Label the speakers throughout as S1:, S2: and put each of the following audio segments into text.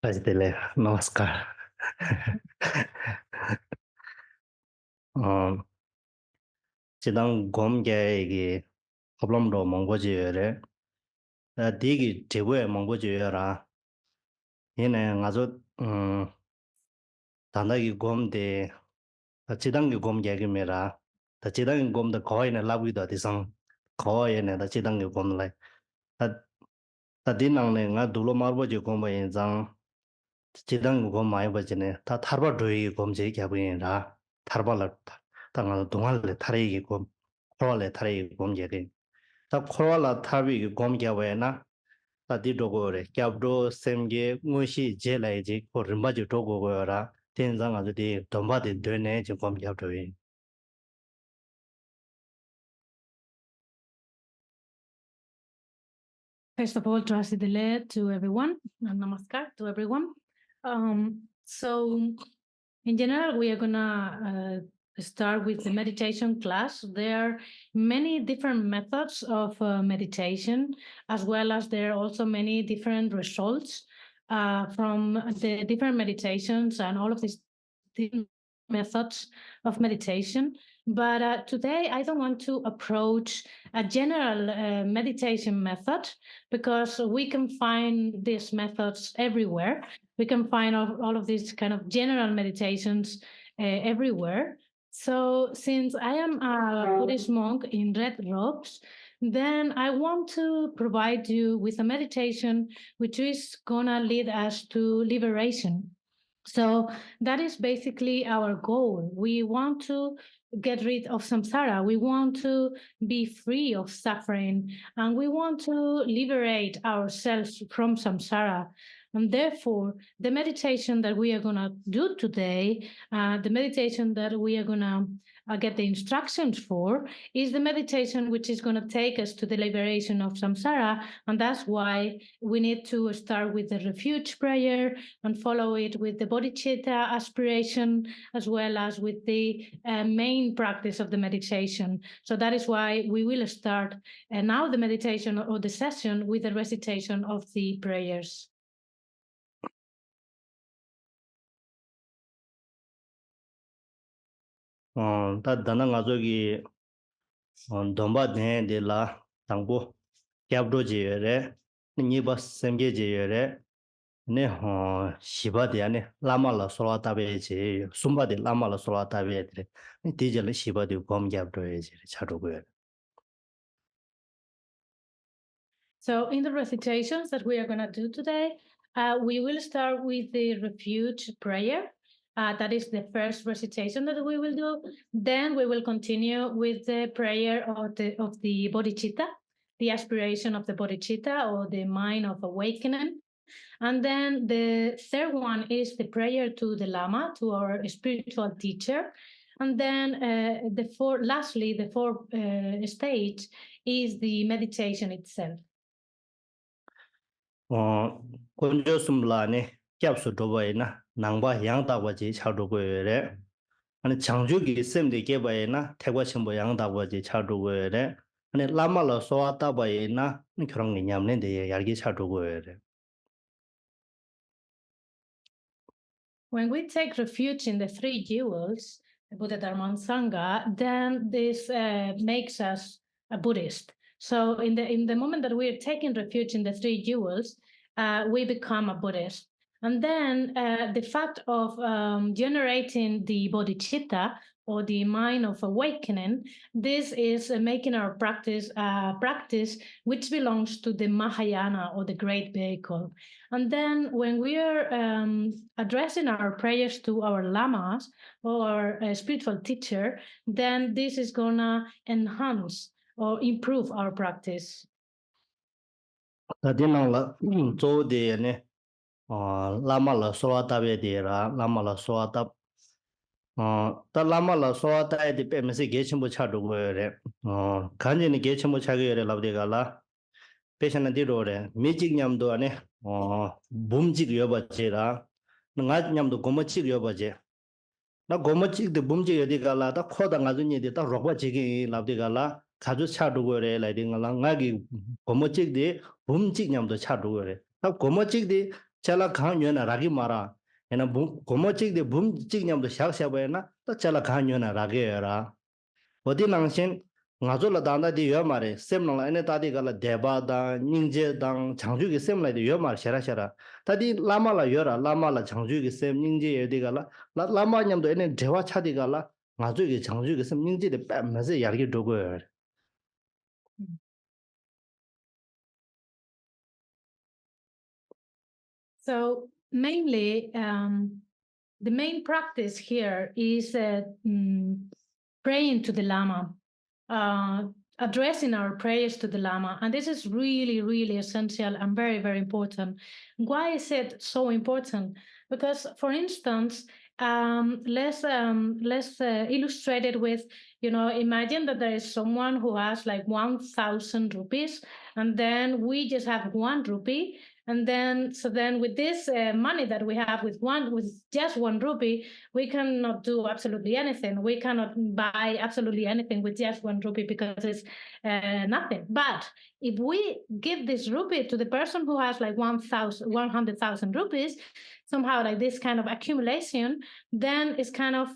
S1: Rajitele, namaskar. Chidang gomge igi problemdo mongboji yore. Digi tibwe mongboji yora. Yine ngazo tandagi gomde chidangi gomge agi mera. Ta chidangi gomde kawai na labgido disang kawai yene ta chidangi gomlai. Ta dinang ne nga dulo marboji gomba yin zang chidangi gom mayi bajine ta tharba doi gomje kyabu yin ra. Tharba la ta nga dungal le thari gom. Khorwa le thari gom jege. Ta khorwa la thari gom kyabu na ta di dogo re. Kyabdo semge ngushi je lai je ko rimba je dogo go ra. Ten zang azu di domba di dune je gom kyabdo yin.
S2: First of all, Trasidele to everyone, and namaskar to everyone. So, in general, we are gonna start with the meditation class. There are many different methods of meditation, as well as there are also many different results from the different meditations and all of these different methods of meditation. But today, I don't want to approach a general meditation method because we can find these methods everywhere. We can find all of these kind of general meditations everywhere. So since I am a Buddhist monk in red robes, then I want to provide you with a meditation which is gonna lead us to liberation. So that is basically our goal. We want to get rid of samsara. We want to be free of suffering, and we want to liberate ourselves from samsara. And therefore, the meditation that we are going to do today, the meditation that we are going to get the instructions for, is the meditation which is going to take us to the liberation of samsara. And that's why we need to start with the refuge prayer and follow it with the bodhicitta aspiration, as well as with the main practice of the meditation. So that is why we will start now the meditation or the session with the recitation of the prayers.
S1: Ta dana nga zogi domba dhen de la tangbo kyabdo je yore. Niba semge je yore. Ne shiba de ane lama la sola tabe je. Sumba de lama la sola tabe de. Dije la shiba de gom kyabdo je chado go yore.
S2: So in the recitations that we are going to do today, we will start with the refuge prayer. That is the first recitation that we will do. Then we will continue with the prayer of the bodhicitta, the aspiration of the bodhicitta or the mind of awakening. And then the third one is the prayer to the Lama, to our spiritual teacher. And then lastly, the fourth stage is the meditation itself.
S1: Konjo sumla ne kyapsu doba na nangba yang dawa ji chado go yore. Ane changju gi semde keba na tegwa chimbo yang dawa ji chado go yore. Ane lama la soa daba na kyorong nyamne de yargi chado go yore.
S2: When we take refuge in the three jewels, Buddha, Dharma, and Sangha, then this makes us a Buddhist. So in the moment that we are taking refuge in the three jewels, we become a Buddhist. And then the fact of generating the bodhicitta, or the mind of awakening, this is making our practice practice which belongs to the Mahayana, or the great vehicle. And then when we are addressing our prayers to our lamas or a spiritual teacher, then this is gonna enhance or improve our practice.
S1: Lama la soa tabe de ra, lama la soa tab. Ta lama la soa tae de pe mese ge chimbo chado go yore. Kanji ni ge chimbo chage yore labde ga la. Peshana di ro re, mejik nyamdo ane bumjik yoba che ra. Nga nyamdo goma chik yoba che. Na goma chik de bumjik yodi ga la, ta khoda nga zunye de ta rokwa chiki labde ga la. Kazu chado go yore la di nga la, nga gi goma chik de bumjik nyamdo chado go yore. Ta goma chik de chala khan yona ragi mara ena gomo chik de bum chik nyam do shak shak ba na ta chala khan yona ragi era odi nangshin ngazo la danda di yo mare sem nang la ene ta di gala deba da ningje dang changju gi sem la di yo mar shara shara ta di lama la yora lama la changju gi sem ningje ye di gala lama nyam do ene dewa cha di gala ngazo gi changju gi sem ningje de pa ma se yar gi dogo yer.
S2: So mainly, the main practice here is praying to the Lama, addressing our prayers to the Lama. And this is really, really essential and very, very important. Why is it so important? Because, for instance, let's illustrate it with, imagine that there is someone who has like 1,000 rupees, and then we just have 1 rupee. And then, with this money that we have with just 1 rupee, we cannot do absolutely anything. We cannot buy absolutely anything with just 1 rupee because it's nothing. But if we give this rupee to the person who has like 100,000 rupees, somehow like this kind of accumulation, then it's kind of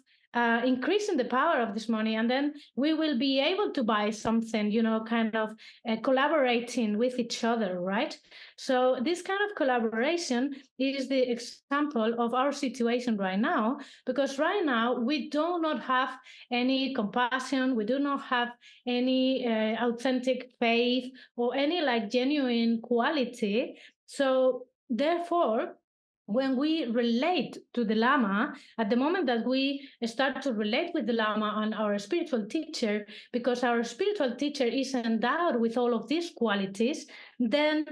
S2: increasing the power of this money, and then we will be able to buy something, kind of collaborating with each other, right? So this kind of collaboration is the example of our situation right now, because right now we do not have any compassion, we do not have any authentic faith or any like genuine quality. So therefore, when we relate to the Lama, at the moment that we start to relate with the Lama and our spiritual teacher, because our spiritual teacher is endowed with all of these qualities, then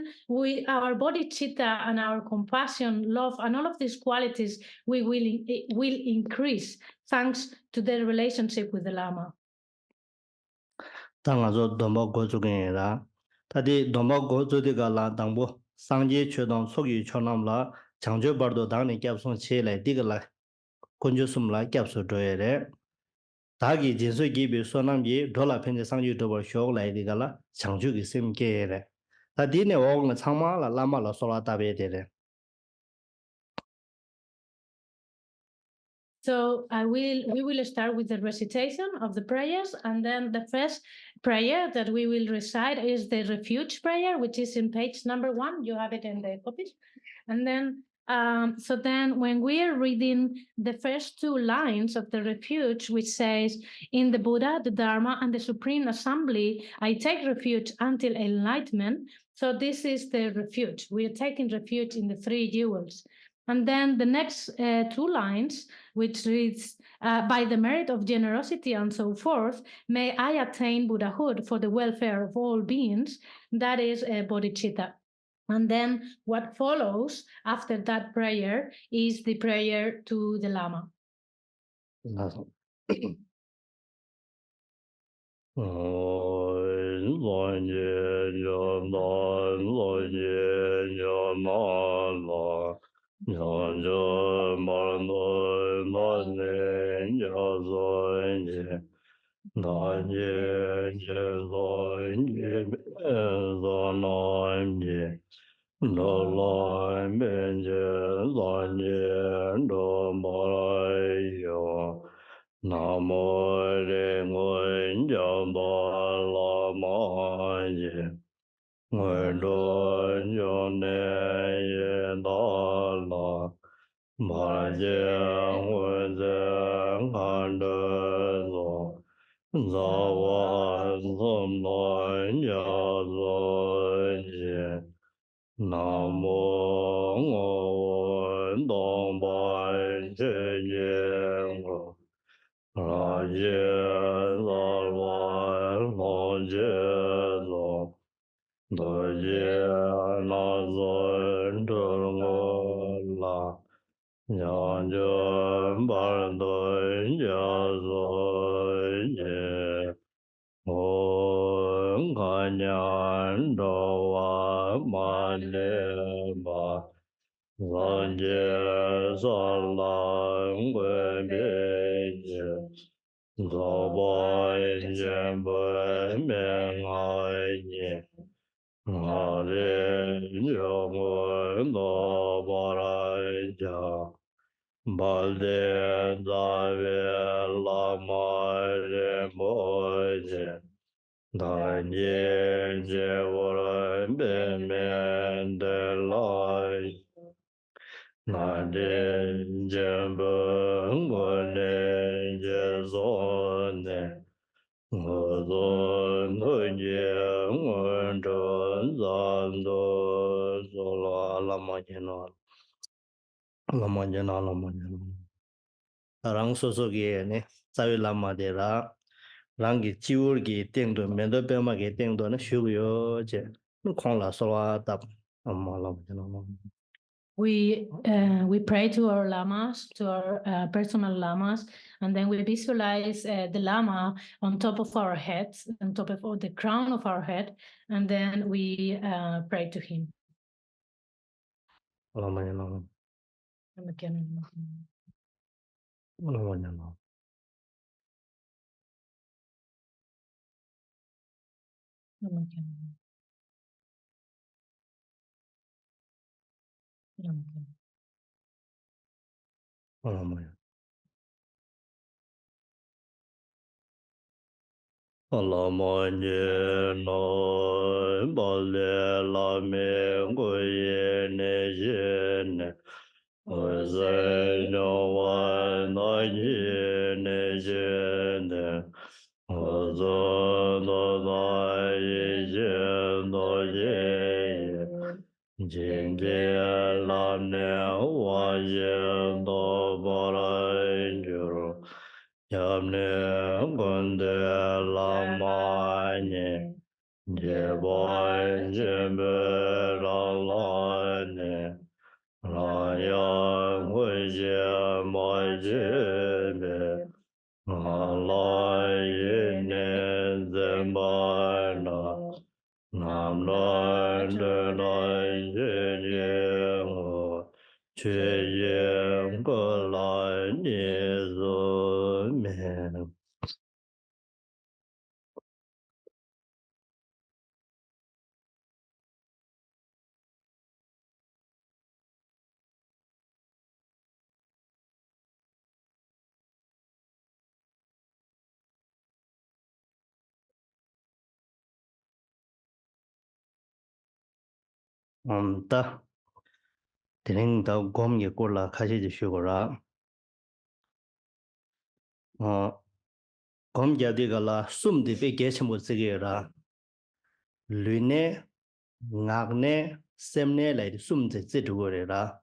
S2: our bodhicitta and our compassion, love, and all of these qualities will increase thanks to their relationship with the Lama.
S1: 당아조 dombo gozu genera tadi dombo gozu de gala dangbo sangje chodong sogi chonamla changjo bardo dangni kyapson chele digala konjo sumla kyapso doyere dagi jinsu gibi sonamgi dola phenje sangju dobo shog lai digala changju gi sim kere tadi ne wong changma la lama la sola tabe dere.
S2: So we will start with the recitation of the prayers, and then the first prayer that we will recite is the refuge prayer, which is in page number 1. You have it in the copies. And then, so then when we are reading the first 2 lines of the refuge, which says, in the Buddha, the Dharma, and the Supreme Assembly, I take refuge until enlightenment. So this is the refuge. We are taking refuge in the 3 jewels. And then the next 2 lines, which reads, by the merit of generosity and so forth, may I attain Buddhahood for the welfare of all beings. That is bodhicitta. And then what follows after that prayer is the prayer to the Lama.
S1: Namo re nguen jamba la ma ye nguen do yo ne ye da la ma ye nguen ze ngan de zo za wa zom la ya zo ye Namo nguen dong bai che ye ngo La ye la la la ye la la ye la zon de ngo la Yang je bar de ya zo ye Om kanyan do wa ma le ba Lan je sa la ngwe be je Zo ba yin je be me nga ye Nga Balde dave lama remboje danye jevora bemende lai nade jembo ngone jezone ngozon nonye ngondo zando zola lama jeno lama jeno lama jeno rang soso ge ne sawe lama de ra rang gi chiur gi teng do men do pe ma ge teng do na shu yo je no khong la so la tap amma la no
S2: We pray to our lamas, to our personal lamas, and then we visualize the lama on top of our heads, on top of the crown of our head, and then we pray to him.
S1: lama no no Alamanye no bale la me ngoye ne jene oze no wa na ye ne jene ozo no na ye je no ye jenge la ne wa ye no bara juro Yamne gonde lamane, jeboy jembe lalane, raya nguje mojebe, alaye ne zembana, namla de la jenye, cheye ngola nizo men. Da, 드링 더 곰게 꼴라 카시지 쉬고라. 곰게디가라 숨디 베게치모 지게라. 르네 나그네 셈네 라이 숨지 지두고레라.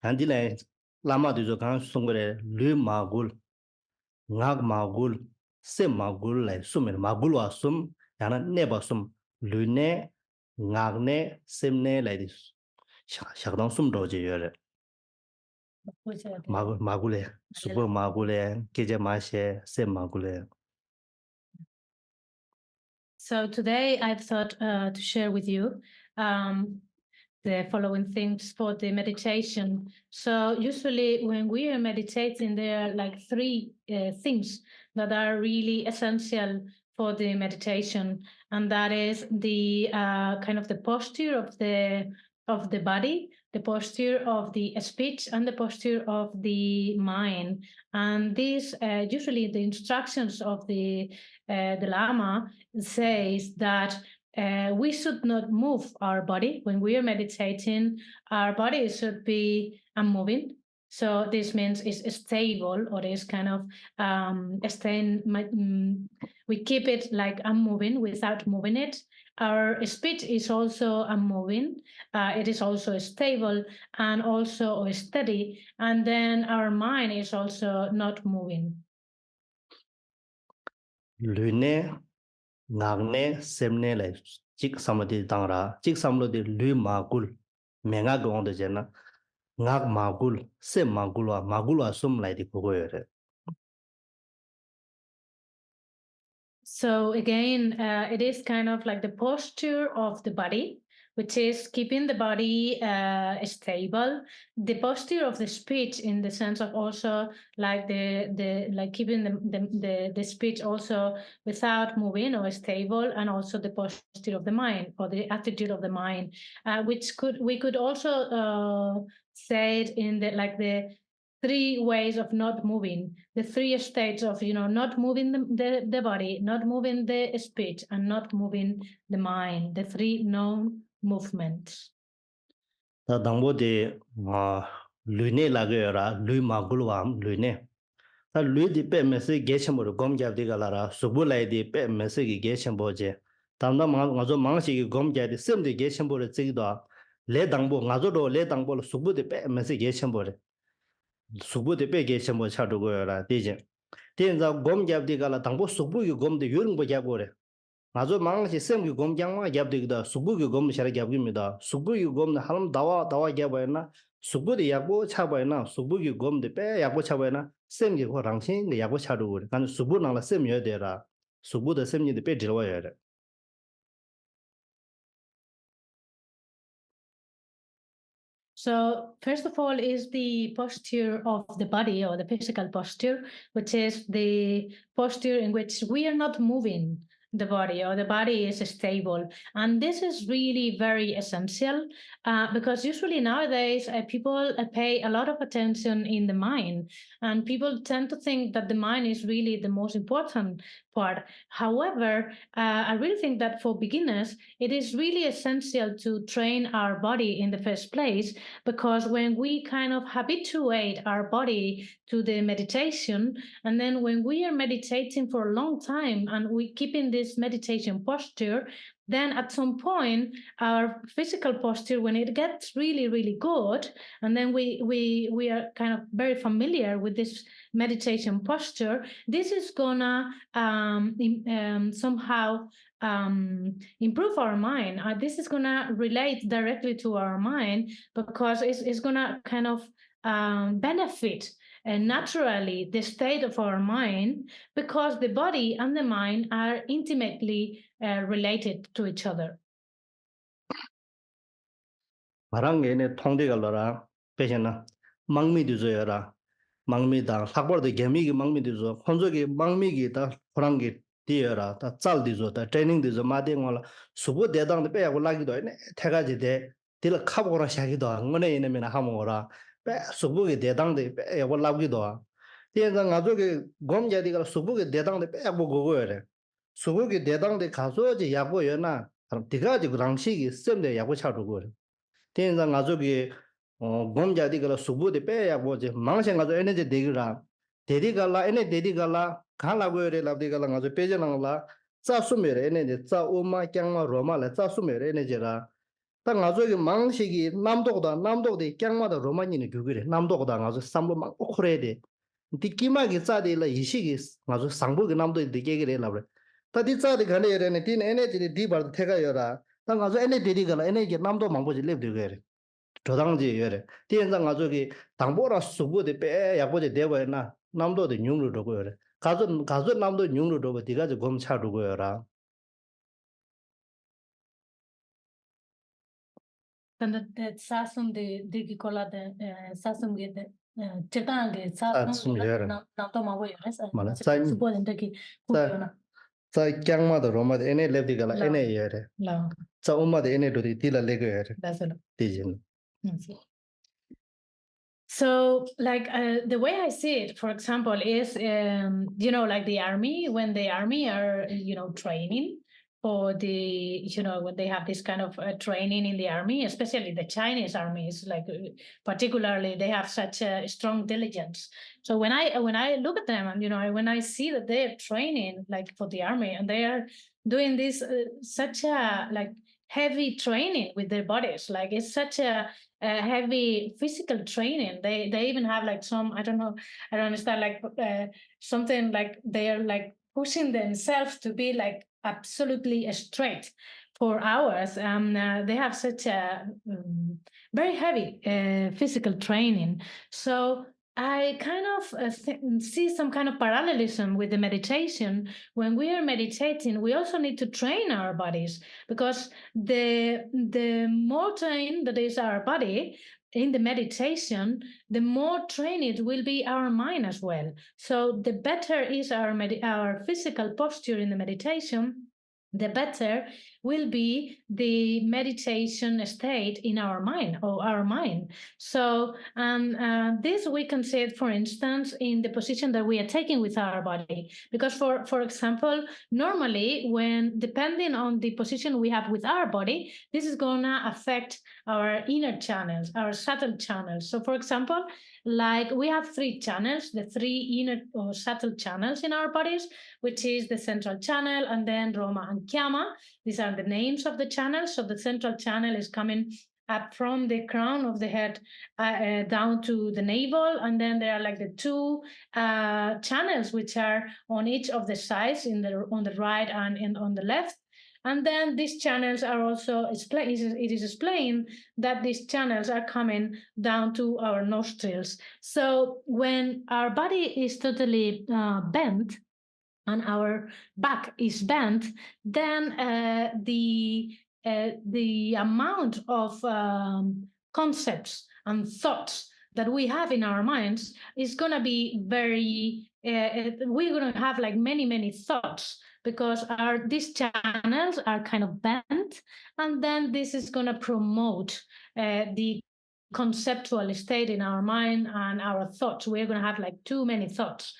S1: 한디레 라마디조 간 송고레 르마굴 나그마굴 셈마굴 라이 숨메 마굴와 숨 야나 네바 숨 르네 나그네 셈네 라이 샤당 숨 로지여레. Magule, super magule, keje mashe, se magule.
S2: So today I thought to share with you the following things for the meditation. So usually when we are meditating, there are like three things that are really essential for the meditation, and that is the kind of the posture of the body, the posture of the speech, and the posture of the mind. And these usually the instructions of the Lama says that we should not move our body when we are meditating. Our body should be unmoving. So this means it's stable, or is kind of staying. We keep it like unmoving without moving it. Our speech is also unmoving. It is also stable and also steady. And then our mind is also not moving.
S1: Lune, nagne, semne le, chik samadi tangra, chik samlodi lu magul, menga gong de jena, ngak magul, sem magulwa sum lai di kugoyore.
S2: So again, it is kind of like the posture of the body. which is keeping the body stable. The posture of the speech, in the sense of also like the like keeping the speech also without moving or stable, and also the posture of the mind or the attitude of the mind, which we could also say it in the 3 ways of not moving, the 3 states of not moving the body, not moving the speech, and not moving the mind, the 3 known movements.
S1: 다 당보디 루네 라게라 루 마글와am 루네 다 루디 페메스 게쳔보르 검잡디가라라 수불라이디 페메스기 게쳔보제 담다 마조 망시기 검잡디 셈디 게쳔보르 찌기도 레 당보 가조도 레 당보 수부디 페메스 게쳔보르 수부디 페 게쳔보 차두고라 디제 디엔자 검잡디가라 당보 수부기 검디 유릉보 잡고래 아주 망시 셈기 곰장마 잡디다 수부기 곰 샤라 잡깁니다. 수부기 곰 하람 다와 잡아야나 수부디 약고 차바야나 수부기 곰데 빼 약고 차바야나 셈기 고 랑신 약고 차르고 간 수부나라 셈여야 되라 수부의 셈니데 빼 들어와야 돼.
S2: So first of all is the posture of the body, or the physical posture, which is the posture in which we are not moving the body, or the body is stable. And this is really very essential because usually nowadays people pay a lot of attention in the mind, and people tend to think that the mind is really the most important part. However, I really think that for beginners, it is really essential to train our body in the first place, because when we kind of habituate our body to the meditation, and then when we are meditating for a long time and we keep in this meditation posture, then at some point our physical posture, when it gets really, really good, and then we are kind of very familiar with this meditation posture, this is gonna somehow improve our mind. This is gonna relate directly to our mind, because it's gonna kind of benefit naturally the state of our mind, because the body and the mind are intimately related to each other.
S1: 바랑게네 통대갈라라 빼잖아 망미도 줘야라 망미다 학벌도 개미기 망미도 줘 혼족이 망미기다 호랑기 디어라 다 짤디죠 다 트레이닝디죠 마데고라 수부 대당데 빼고 라기도 네 태가지데 딜 카보라 샤기도 응네 이네면 하모라 빼 수부기 대당데 빼고 라기도 디엔자 가족이 곰자디가 수부기 대당데 빼고 고고여래 수부기 대당데 가서지 야고여나 디가지 그랑식이 셈데 야고 차두고 디엔자 가족이 곰자디가 수부데 빼야 보지 망생 가족 에너지 되기라 데디갈라 에네 데디갈라 갈라고여래 랍디갈라 가족 빼져나라 짜수메레 에네데 짜오마 깡마 로마라 짜수메레 에네제라 땅 가족이 망식이 남도데 깡마다 로마니네 교그래 남도다 가족 삼로 막 오크레데 디키마기 짜데라 이시기 가족 상부기 남도데 되게그래 랍래 따디 짜데 가네레네 딘 에네지 디바르 태가여라 땅 가족 에네 데디갈라 에네게 남도 망보지 렙되게래 조당지 여래 디엔장 가족이 당보라 수부데 빼 약보제 되고나 남도도 뇽르도 고여래 가족 남도 뇽르도 고 디가지 검차도 고여라
S2: Tanda sasum de gikola de sasum ge de chetan ge sasum na to ma wo yores
S1: 말아
S2: supo de ki kuyo
S1: 자 깡마도 로마데 에네 렙디가라 에네 여래
S2: la
S1: 자 엄마데 에네 도디 딜라 레고 여래
S2: that's it.
S1: 디진
S2: So, like the way I see it, for example, is like the army, when the army are training for the when they have this kind of training in the army, especially the Chinese armies, like particularly they have such a strong intelligence. So when I look at them, and when I see that they're training like for the army, and they are doing this such a like heavy training with their bodies, like it's such a heavy physical training. They even have like some, I don't know, I don't understand, like something like they are like pushing themselves to be like absolutely straight for hours. They have such a very heavy physical training. So I kind of see some kind of parallelism with the meditation. When we are meditating, we also need to train our bodies, because the more trained that is our body in the meditation, the more trained it will be our mind as well. So the better is our physical posture in the meditation, the better will be the meditation state in our mind or our mind. So this we can see it, for instance, in the position that we are taking with our body. Because for example, normally when depending on the position we have with our body, this is gonna affect our inner channels, our subtle channels. So for example, like we have three channels, the three inner or subtle channels in our bodies, which is the central channel, and then Roma and Kyama. These are the names of the channels. So the central channel is coming up from the crown of the head down to the navel, and then there are like the two channels which are on each of the sides, on the right and on the left. And then these channels are also it is explained that these channels are coming down to our nostrils. So when our body is totally bent and our back is bent, then the amount of concepts and thoughts that we have in our minds is going to be very we're going to have like many thoughts, because these channels are kind of bent, and then this is going to promote the conceptual state in our mind and our thoughts. We're going to have like too many thoughts.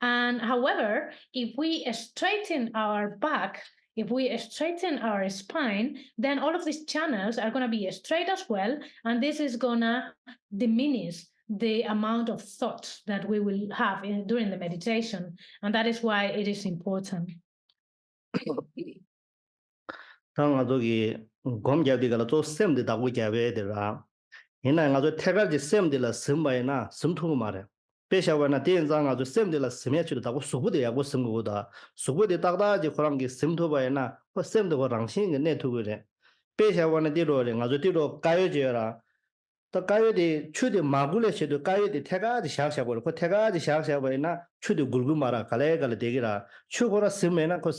S2: And however, if we straighten our back, if we straighten our spine, then all of these channels are going to be straight as well, and this is going to diminish the amount of thoughts that we will have during the meditation, and that is why it is important.
S1: 당 저기 검자비가 또 셈데 다고 잡에더라. 옛날 가서 태가지 셈들라 섬바이나 섬투고 말해. 배샤와나 대인장 가서 셈들라 섬야치도 다고 수부대 야고 섬거다. 수부대 딱다지 그런게 섬토바이나 그 셈도 거랑신 게 네투고래. 배샤와나 디로래 가서 디로 가요지라. 또 가요디 추디 마굴레시도 가요디 태가지 샤샤고 그 태가지 샤샤바이나 추디 굴구 말아 갈래갈 되기라. 추고라 섬에나 그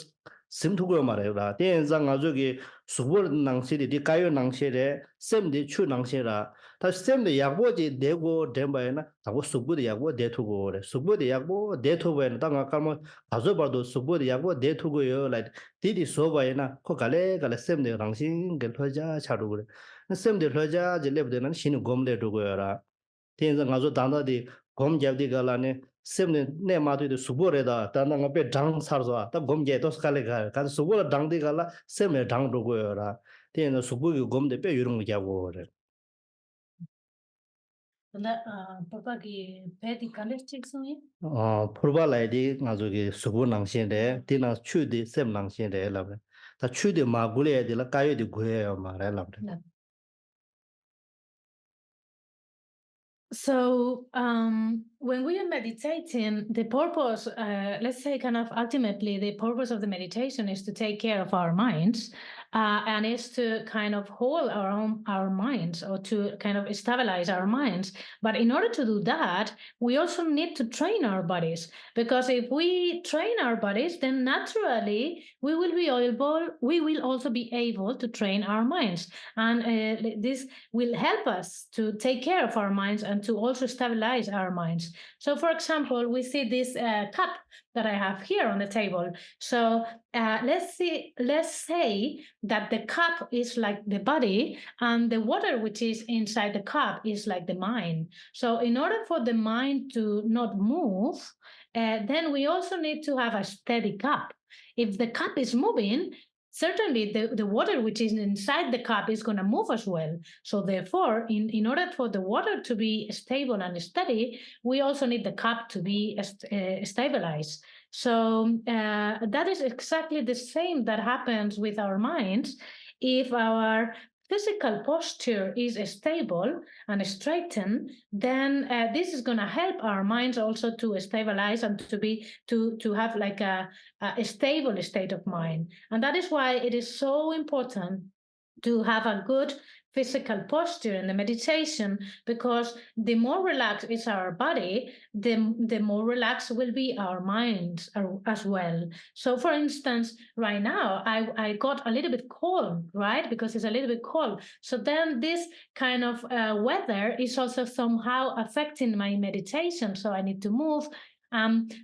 S1: 심투고 말해라. 대인장 가족이 수부 낭시디 디 가요 낭시레 셈디 추 낭시라. 다 셈디 약보지 내고 된바에나 다고 수부디 약보 대투고래. 수부디 약보 대투고에나 당가 까면 가져봐도 수부디 약보 대투고요. 라이 디디 소바에나 코 갈래갈 셈디 낭신 게 터자 차루고래. 셈디 터자 질레브데는 신이 곰데 두고요라. 대인장 가족 단다디 곰 잡디 갈라네 셈네 네마도도 수보레다 단단가 베 장 살서 다 곰게 도스칼레 가 수보라 당디 갈라 셈네 장 두고요라. 대인은 수보기 곰데 베 이런 거 잡고래.
S2: Papagi peti kalestik sui.
S1: 풀발라이디 가족이 수보 낭신데 디나 추디 셈 낭신데 라브레. 다 추디 마굴레디라 까요디 고예요 말해 라브레.
S2: So when we are meditating, the purpose, let's say kind of ultimately, the purpose of the meditation is to take care of our minds, and is to kind of hold our minds, or to kind of stabilize our minds. But in order to do that, we also need to train our bodies, because if we train our bodies, then naturally we will also be able to train our minds, and this will help us to take care of our minds and to also stabilize our minds. So for example, we see this cup that I have here on the table. So let's say that the cup is like the body, and the water which is inside the cup is like the mind. So in order for the mind to not move, then we also need to have a steady cup. If the cup is moving, certainly the water which is inside the cup is going to move as well. So therefore, in order for the water to be stable and steady, we also need the cup to be stabilized. So that is exactly the same that happens with our minds. If our physical posture is stable and straightened, then this is going to help our minds also to stabilize and to have like a stable state of mind. And that is why it is so important to have a good physical posture in the meditation, because the more relaxed is our body, the more relaxed will be our mind as well. So for instance, right now I got a little bit cold, right? Because it's a little bit cold. So then this kind of weather is also somehow affecting my meditation. So I need to move.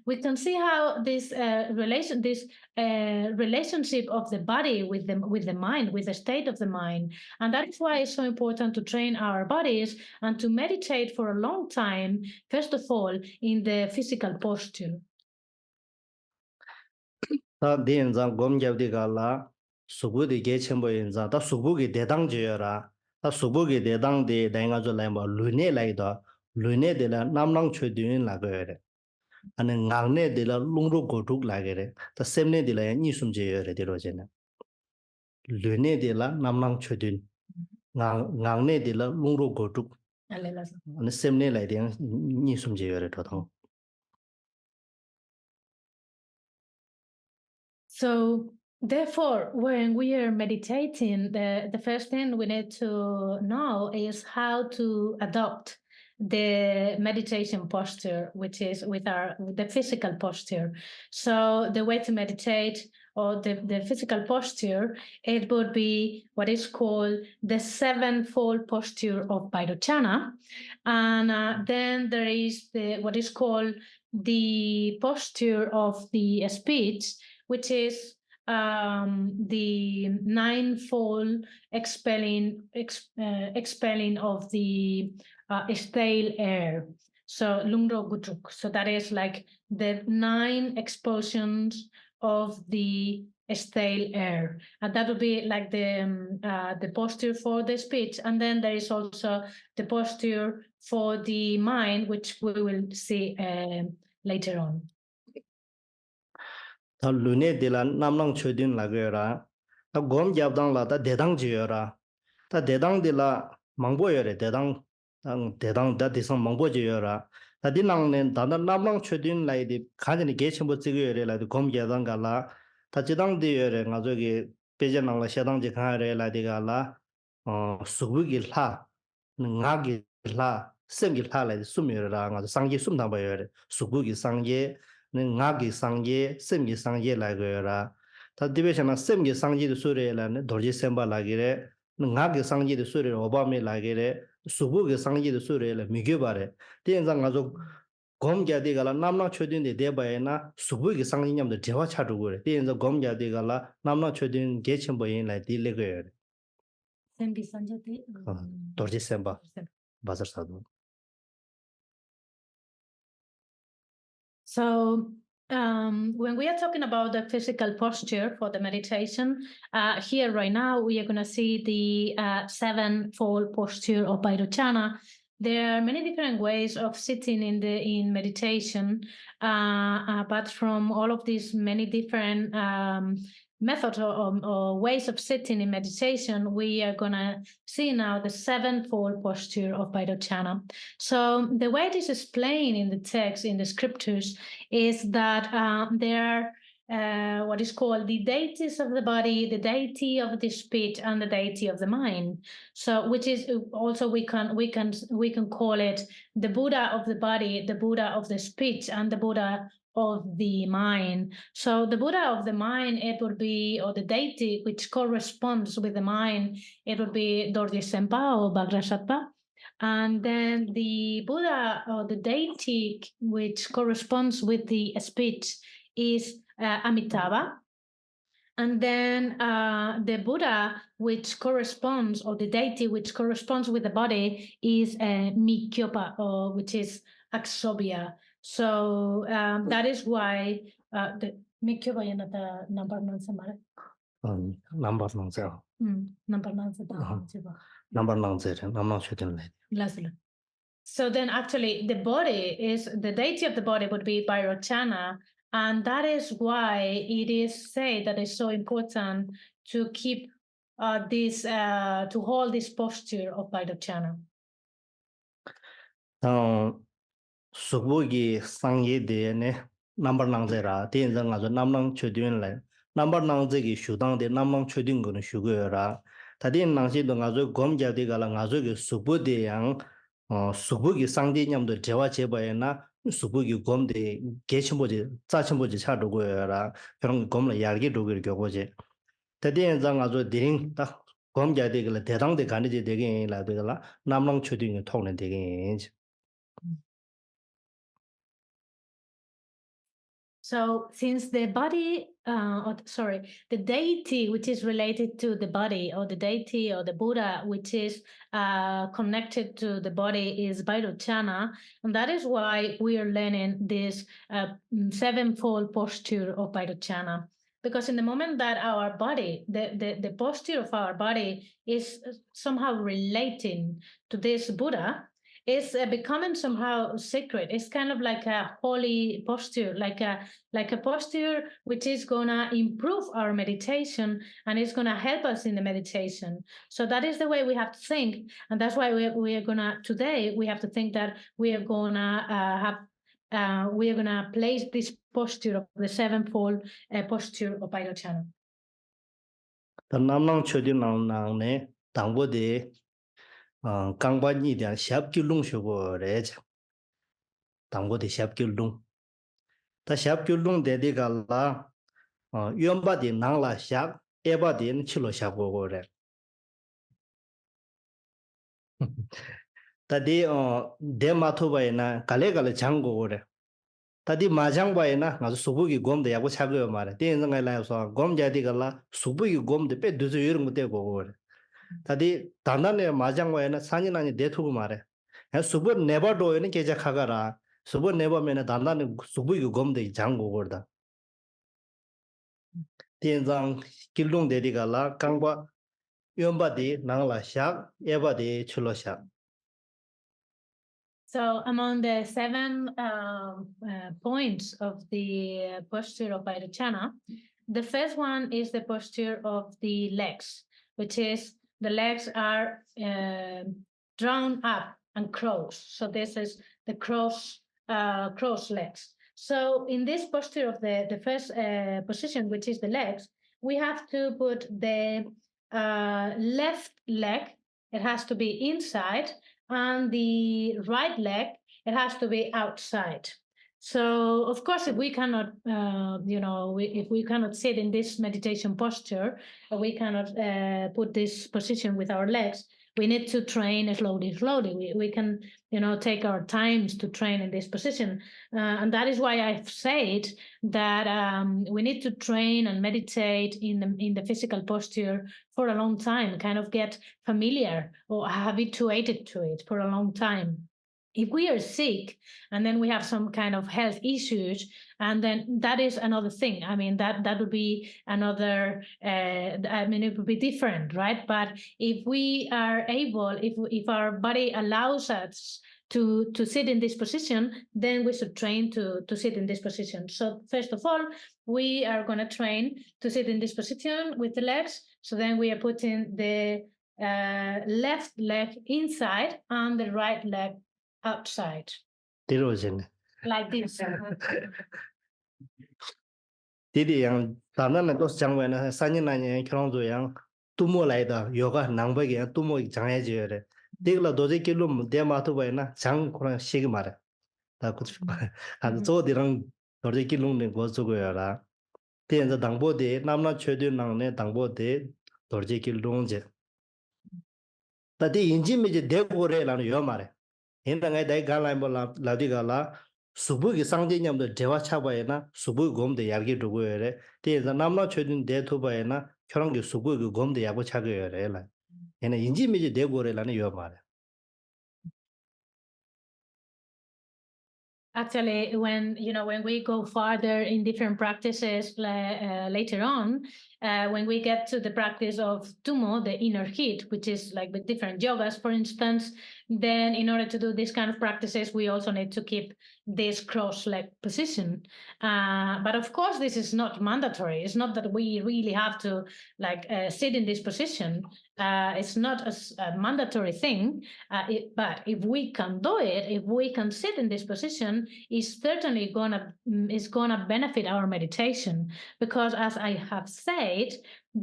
S2: We can see how this relationship of the body with the mind, with the state of the mind, and that is why it's so important to train our bodies and to meditate for a long time. First of all, in the physical posture.
S1: 다 대인장 검잡디 갈라 수부디 개첨보 인자 다 수부기 대당지여라 다 수부기 대당디 내가저 라이마 루네 라이다 루네데라 남랑 최드인 라거래 아니 ngang lungru gotuk lagere ta semne dila ya ni sumje yore de rojena lune dila namnang chodin ngang dila lungru gotuk ani semne lai de ni sumje yore to thong.
S2: So therefore, when we are meditating, the first thing we need to know is how to adopt the meditation posture, which is with the physical posture. So the way to meditate, or the physical posture, it would be what is called the sevenfold posture of Vairochana. And then there is what is called the posture of the speech, which is the ninefold expelling of the stale air. So lungro gutruk. So that is like the 9 expulsions of the stale air, and that would be like the posture for the speech. And then there is also the posture for the mind, which we will see later on.
S1: 다 lune dila namnang chodin lagera ta gom jabdang la ta dedang jiyora ta dedang dila mangbo yore dedang da disang mangbo jiyora ta dinang nen da namnang chodin lai di khajani gechembo tsigo yore la di gom jabdang gala ta jidang di yore nga zogi peje nang la shedang ji khan yore la di gala sugu gi la nga gi la sem gi la lai di sum yore ra nga sangye sum dang ba yore sugu gi sangye ngagi sangye semgi sangye lagera ta dibeshana semgi sangye de sure la ne dorje semba lagere ngagi sangye de sure obame lagere subu ge sangye de sure la mige bare tienza ngazo gom gyade gala namna chodin de debaye na subu ge sangye nyam de dewa chadu gore tienza gom gyade gala namna chodin ge chembo yin la dile ge
S2: semgi sangye de
S1: dorje semba bazar sadu.
S2: So when we are talking about the physical posture for the meditation, here right now we are going to see the sevenfold posture of Vairochana. There are many different ways of sitting in meditation, but from all of these many different methods or ways of sitting in meditation, we are going to see now the sevenfold posture of Vairochana. So the way it is explained in the text, in the scriptures, is that there are what is called the deities of the body, the deity of the speech, and the deity of the mind. So, which is also we can call it the Buddha of the body, the Buddha of the speech, and the Buddha of the mind. So the Buddha of the mind, it would be, or the deity which corresponds with the mind, it would be Dorje Sempa or Vajrasattva. And then the Buddha or the deity which corresponds with the speech is Amitabha. And then the Buddha which corresponds, or the deity which corresponds with the body is Mikyopa, or which is Aksobia. So that is why the Mikyopa yanata number nansamare.
S1: Number nangzero.
S2: Number nansamare.
S1: Number nangzero. Namnang chodin lai.
S2: So then actually the body is, the deity of the body would be Vairochana, and that is why it is said that it's so important to keep to hold this posture of Vairochana.
S1: Subugi sangye de ne number nangzera tienza nga zo namnang chodin lai number nangze gi shudang de namnang chodin go no shugo ra Tadi nangsi do ngazo gom jadi gala ngazo ge subu de yang subu gi sangdi nyam do dewa cheba na subu gi gom de ge chimbo ji za chimbo ji cha do go ra kang gom la yar gi do ge go je. Tadi yang ngazo ding ta gom jadi gala de dang de gan de de ge la de gala nam long chu de thong ne de ge.
S2: So since the body, the deity which is related to the body, or the deity or the Buddha which is connected to the body is Vairochana, and that is why we are learning this sevenfold posture of Vairochana. Because in the moment that our body, the posture of our body is somehow relating to this Buddha, is becoming somehow sacred. It's kind of like a holy posture, like a posture which is gonna improve our meditation and it's gonna help us in the meditation. So that is the way we have to think, and that's why we are gonna today. We have to think that we are gonna we are gonna place this posture of the sevenfold posture of Vairochana.
S1: Ta nam long chu de nang nang ne dang bo de gang ba ni de xiap gi lung shu go re dang bo de xiap gi lung. Ta xiap gi lung de de ga la yuan ba de nang la xiap e ba de chi lo xiap go re. Ta de de ma thu ba na gale chang go re. Ta di ma chang ba na nga su bu gi gom de ya go cha go ma re. De nang ga la so gom ja de ga la su bu gi gom de pe du zu yur mu de go re. Ta di dan dan ne ma chang ba na san ni na ni de thu go ma re. su bu ne ba do ne ke ja kha ga ra. su bu ne ba me na dan dan su bu gi gom de jang go da. Tian zang kilung de ga la kang ba yuan ba de nang la xiak e ba de chu lo xiak.
S2: So among the seven points of the posture of Vairochana, the first one is the posture of the legs, which is the legs are drawn up and crossed. So this is the cross legs. So in this posture of the first position, which is the legs, we have to put the left leg, it has to be inside, and the right leg, it has to be outside. So of course, if we cannot, if we cannot sit in this meditation posture, we cannot put this position with our legs. We need to train slowly. We can, take our times to train in this position, and that is why I've said that we need to train and meditate in the physical posture for a long time, kind of get familiar or habituated to it for a long time. If we are sick and then we have some kind of health issues, and then that is another thing. I mean, that would be another, it would be different, right? But if we are able, if our body allows us to sit in this position, then we should train to sit in this position. So first of all, we are going to train to sit in this position with the legs. So then we are putting the left leg inside and the right leg outside. Like this.
S1: Didi yang tandan na dos chang wa na san yin na yang krong zo yang tu mo lai da yoga nang ba ge tu mo chang ye je re. Dig la do je ki lu de ma tu ba na chang ko na shi ge ma re. Da ku ha zo di rang do je ki lu ne go zo go ya la. Tian za dang bo de nam na chue de nang ne dang bo de do je ki lu je. Ta di yin ji me je de go re la no yo ma re. Yin da ngai dai ga lai mo la di ga la subu gi sangje nyam de dewa cha ba na subu gom de yar gi du go re te za nam na chödin de to ba na kyorang gi subu gi gom de ya go cha go re la ena inji mi ji de go re la ne yo ma re.
S2: Actually, when we go farther in different practices later on, when we get to the practice of tumo, the inner heat, which is like with different yogas, for instance, then in order to do this kind of practices, we also need to keep this cross-leg position. But of course, this is not mandatory. It's not that we really have to sit in this position. It's not a mandatory thing. But if we can do it, if we can sit in this position, it's certainly gonna benefit our meditation, because as I have said,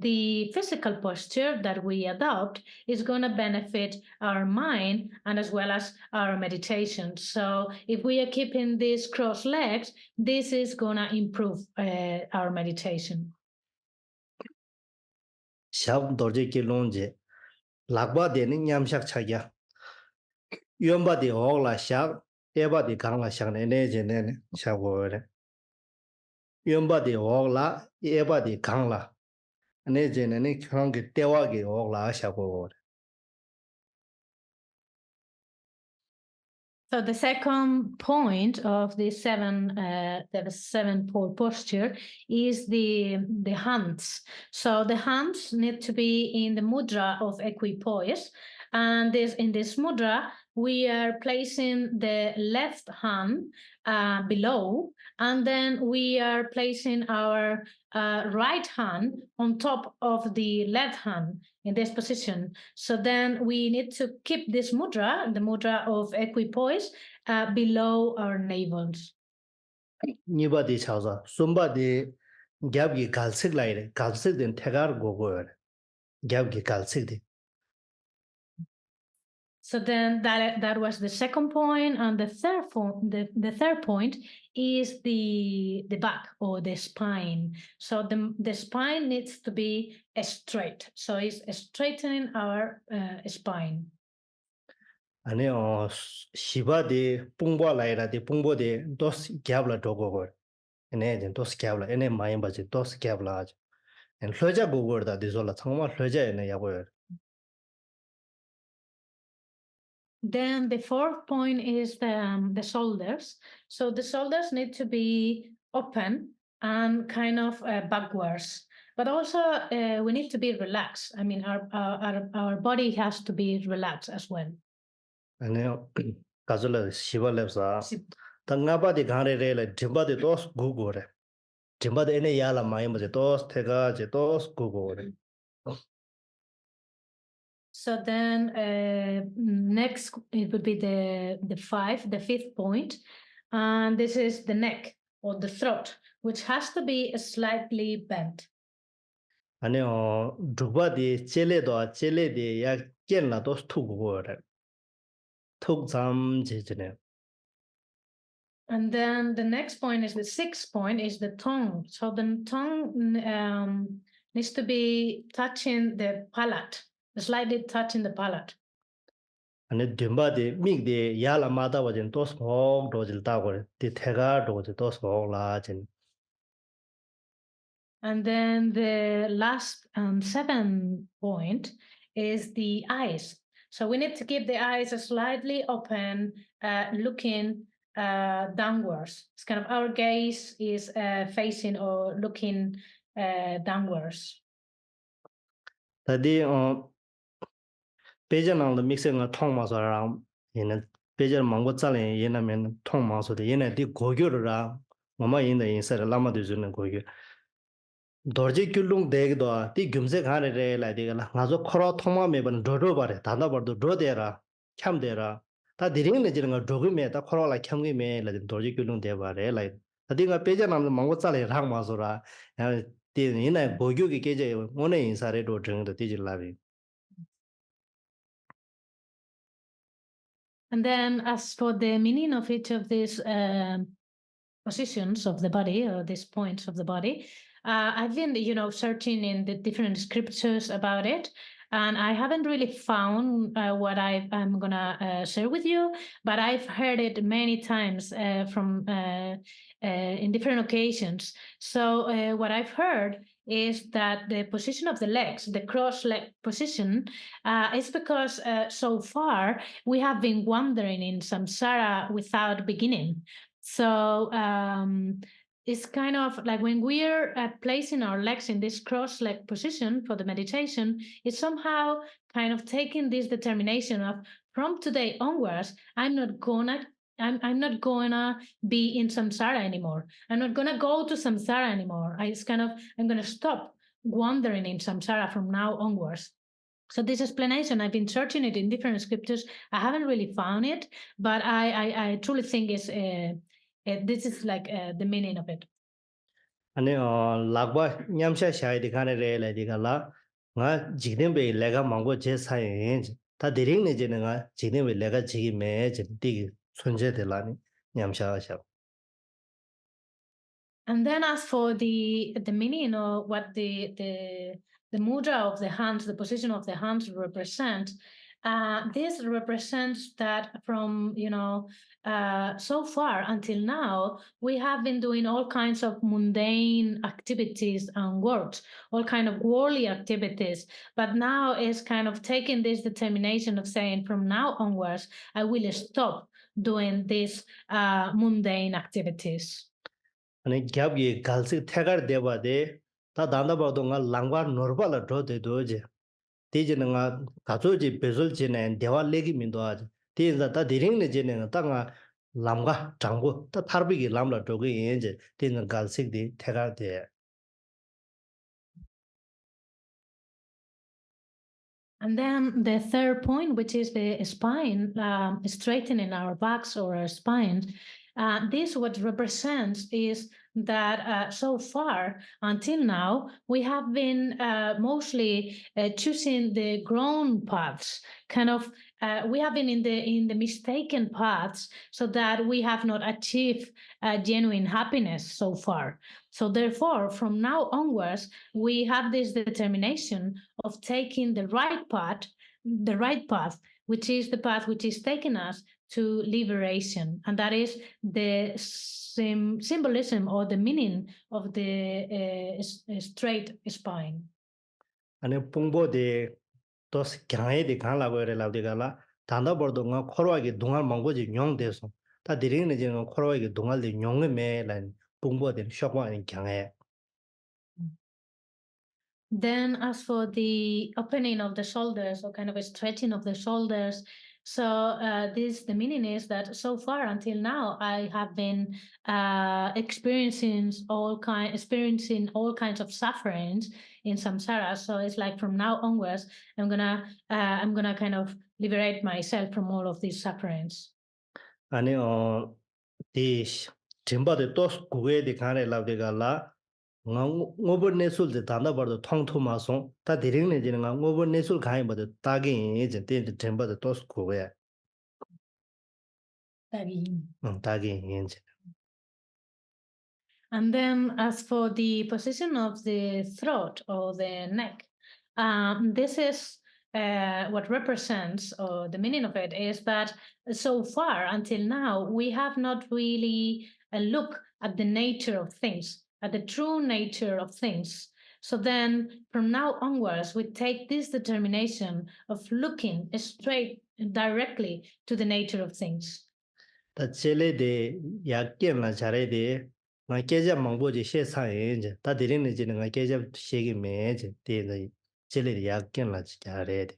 S2: the physical posture that we adopt is going to benefit our mind and as well as our meditation. So if we are keeping these crossed legs, this is going to improve our meditation.
S1: 샵 dorje ki longje lakba de ni nyamshak chagya yomba de ogla 샵 eba de gangla 샵 ne je ne 샵 go re yomba de ogla eba de gangla ne je ne khang ge tewa ge ogla 샵 go re.
S2: So the second point of the seven pole posture is the hands. So the hands need to be in the mudra of equipoise, and in this mudra we are placing the left hand below, and then we are placing our right hand on top of the left hand in this position. So then we need to keep this mudra, the mudra of equipoise, below our navels.
S1: Niba de chawza sumba de gyab gi galsik lai re galsik den thegar go go re gyab gi galsik de.
S2: So then that was the second point, and the third point is the back or the spine. So the spine needs to be straight. So it's straightening our spine.
S1: Ane shiba de pungbo lai ra de pungbo de dos gyab la do go go ene jen dos gyab la ene mayin ba je dos gyab la aj en hloja go go da de zo la changma hloja ene ya go.
S2: Then the fourth point is the shoulders. So the shoulders need to be open and kind of backwards, but also we need to be relaxed. I mean, our body has to be relaxed as well.
S1: Ane kazula shiba lepsa ta ngaba de gare re la dimba de dos go go re dimba de ene ya la mayin ba je dos thega je dos go go re.
S2: So then next it would be the fifth point, and this is the neck or the throat, which has to be slightly bent.
S1: Ane dhugba de chele de ya ken la dos thu go go re thuk zam je je ne.
S2: And then the next point is the sixth point is the tongue. So the tongue needs to be touching the palate, slightly touching the palate.
S1: Ane dimba de mig de ya la ma da wa jen dos hok do jil ta go re de thega do je dos hok la jen.
S2: And then the last seventh point is the eyes. So we need to keep the eyes slightly open, looking downwards. It's kind of our gaze is facing or looking downwards.
S1: Tadi peja nang de mix nga thong ma so ra yin peja mang go chale yin na men thong ma so de yin de go gyo ra mama yin de yin sa la ma de zun go gyo dorje kyulung de do ti gyumse khane re la de la nga zo khoro thong ma me ban do do bare da da bar do de ra kham de ra ta diring ne jir nga do gu me ta khoro la kham gi me la dorje kyulung de bare la tadi nga peja nang mang go chale rang ma so ra ti yin na go gyo gi ke je mo ne yin sa re do jeng de ti jil la bi.
S2: And then as for the meaning of each of these positions of the body or these points of the body, I've been, searching in the different scriptures about it, and I haven't really found what I'm gonna share with you, but I've heard it many times from in different occasions. So what I've heard is that the position of the legs, the cross leg position, is because so far we have been wandering in samsara without beginning. So it's kind of like when we're placing our legs in this cross leg position for the meditation, it's somehow kind of taking this determination of from today onwards, I'm not gonna be in samsara anymore. I'm not gonna go to samsara anymore. I'm gonna stop wandering in samsara from now onwards. So this explanation, I've been searching it in different scriptures. I haven't really found it, but I truly think this is like the meaning of it.
S1: 아니 락바 냠샤 샤이디 칸에 레레디가라 nga jigden be lega mangbo je sayin ta dering ne je nga jigden be lega jigi me je ti sunje de la ni nyamsha sha.
S2: And then as for the meaning or what the mudra of the hands, the position of the hands represent, this represents that from so far until now we have been doing all kinds of mundane activities and works, all kind of worldly activities. But now is kind of taking this determination of saying from now onwards I will stop doing these mundane activities.
S1: 아니 갸브기 갈식 태가르 데바데 다 단다바도 nga langwa normal ro de doje teje nga 가조지 베솔 지네 대화 레기 민도아 teja ta dering ne je nga ta nga lamga 장고 다 타르비기 람라 도게 예제 teja 갈식 di 태가르 de.
S2: And then the third point, which is the spine, straightening our backs or our spine. This what represents is that so far until now we have been mostly choosing the grown paths, kind of we have been in the mistaken paths, so that we have not achieved genuine happiness so far. So therefore, from now onwards, we have this determination of taking the right path, which is the path which is taking us to liberation. And that is the symbolism or the meaning of the straight spine.
S1: 아니 뽕보데 tos kyangaye di khan la gore la de gala tanda bordo nga khorwa gi dungal mangbo ji nyong de so ta diring ne je nga khorwa gi dungal de nyong me la pungbo de shokwa ni kyangaye.
S2: Then as for the opening of the shoulders or kind of a stretching of the shoulders, so the meaning is that so far until now I have been experiencing all kinds of sufferings in samsara. So it's like from now onwards I'm gonna kind of liberate myself from all of these sufferings.
S1: 아니 di timba de tos kuwe di khan la de gala nga ngobo nesul de tanda bordo thong thu ma so ta diring ne je nga ngobo nesul khai ba de ta gi je de timba de tos kuwe ta gi yin je.
S2: And then as for the position of the throat or the neck, this is what represents, or the meaning of it is that so far until now, we have not really looked at the nature of things, at the true nature of things. So then from now onwards, we take this determination of looking straight directly to the nature of things.
S1: 다 젤레 데 약견 라 잘해 데 nga keja mangbo je she sa yin je ta diring ne je nga keja she gi me je de ne chele ya ken la ja re de.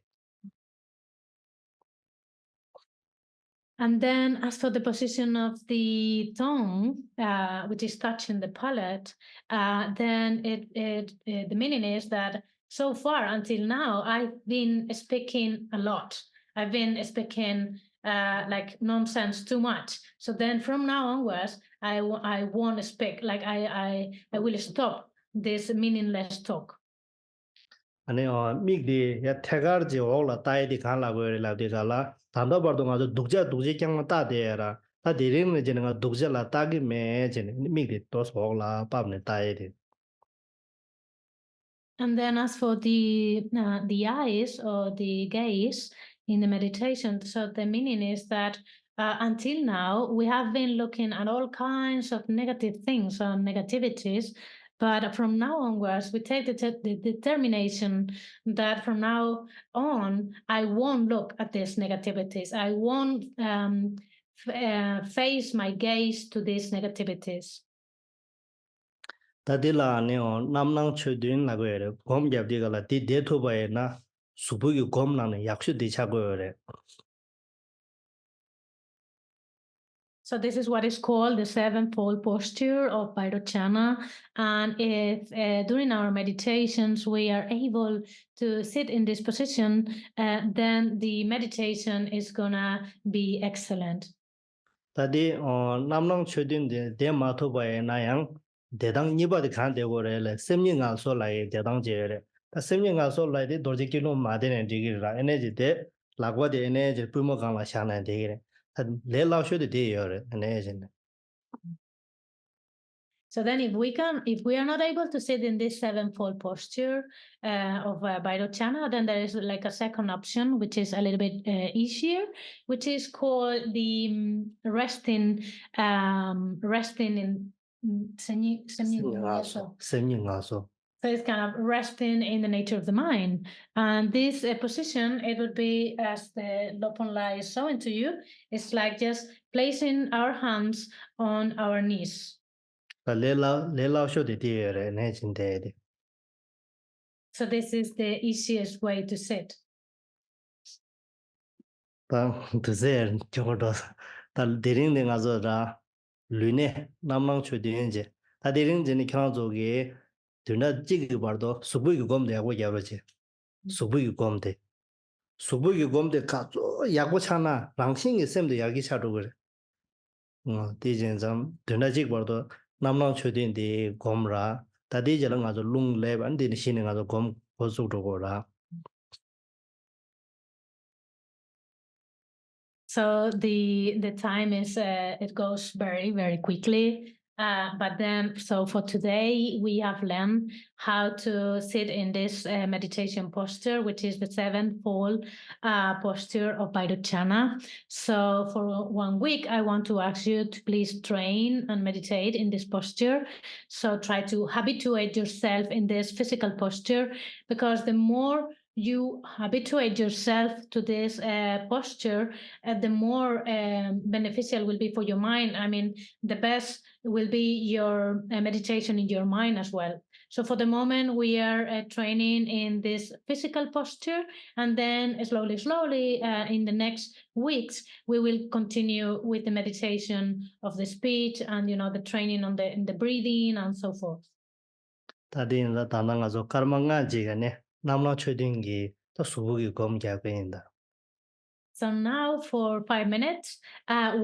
S2: And then as for the position of the tongue, which is touching the palate, then the meaning is that so far until now, I've been speaking a lot. I've been speaking like nonsense too much. So then from now onwards, I won't speak, like I will stop this meaningless talk.
S1: 아니 미기 야 태가르지 올라 따이디 간라 고레라 데가라 단도 버도 가서 독자 경 따데라 다 디링 네 제가 독자라 따기 매 제네 미기 또 소라 밥네 따이디.
S2: And then as for the eyes or the gaze in the meditation, so the meaning is that until now we have been looking at all kinds of negative things or negativities, but from now onwards we take the determination that from now on I won't look at these negativities. I won't face my gaze to these negativities.
S1: 다딜라 네오 남낭 최드인 라고요 곰 잡디가라 디 데토바에나 수부기 곰나는 약수 디차고요래.
S2: So this is what is called the sevenfold posture of Vairochana. And if during our meditations we are able to sit in this position, then the meditation is gonna be excellent.
S1: 다디 남낭 최드인 데 마토바에나 양 대당 니바디 칸데고래 셈닝아 솔라이 대당 제래 다 셈닝아 솔라이 도지 킬로 마데네 디기라 에너지 데 라고데 에너지 뿌모 강라 샤나 디기래 다 레라오 쇼데 디여래 에너지.
S2: So then if we are not able to sit in this sevenfold posture of Bairochana, then there is like a second option, which is a little bit easier, which is called the resting in
S1: 셈닝아 소.
S2: So it's kind of resting in the nature of the mind. And this position, it would be, as the Lopon Lai is showing to you, it's like just placing our hands on our knees.
S1: 레라오 쇼데 디여래 에너지 데데.
S2: So this is the easiest way to sit.
S1: 다 드세 저거도 다 데링데 가서라 르네 남랑 초디엔제 다 데링제니 켜나조게 드나 지기 바도 수부이 검대하고 야로지 수부이 검대 수부이 검대 가서 야고 차나 랑싱이 셈도 야기 차도 그래 디젠점 드나 지기 바도 남랑 초디엔데 검라 다디제랑 가서 룽레 안디니 신이 가서 검 고속도 거라.
S2: So the time is it goes very, very quickly. But then, so for today, we have learned how to sit in this meditation posture, which is the sevenfold posture of Vairochana. So for 1 week, I want to ask you to please train and meditate in this posture. So try to habituate yourself in this physical posture, because the more you habituate yourself to this posture, the more beneficial will be for your mind. I mean, the best will be your meditation in your mind as well. So for the moment, we are training in this physical posture, and then slowly, in the next weeks, we will continue with the meditation of the speech and the training on the breathing and so forth.
S1: 다디는 다나가서 카르망가지가네 남나 초딩기 또 수부기 검자고인다.
S2: So now for 5 minutes,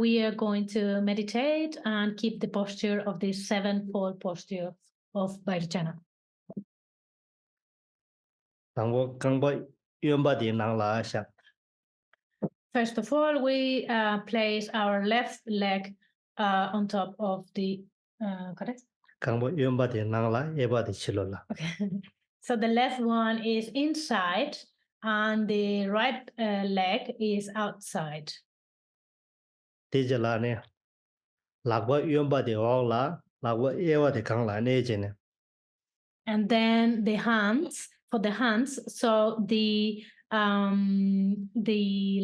S2: we are going to meditate and keep the posture of this sevenfold posture of Vairochana.
S1: 강보 연바디 낭라샤.
S2: First of all, we place our left leg on top of the correct?
S1: 강보 연바디 낭라 예바디 칠로라.
S2: Okay. So the left one is inside and the right leg is outside.
S1: 디젤라네 락보 연바디 와라 락보 예바디 강라 네제네.
S2: And then the hands, for the hands, so the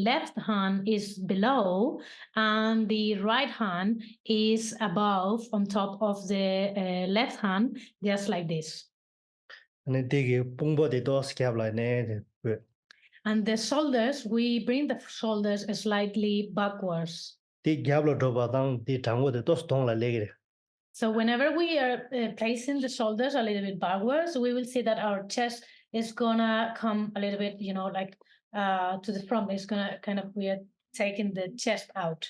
S2: left hand is below and the right hand is above on top of the left hand, just like this.
S1: 아니 디기 뽕보디 도 스캡라네.
S2: And the shoulders, we bring the shoulders slightly backwards.
S1: 디 갸블로 도바당 디 당고데 또 스통라 레기레.
S2: So whenever we are placing the shoulders a little bit backwards, we will see that our chest is gonna come a little bit, like to the front. It's gonna kind of, we are taking the chest out.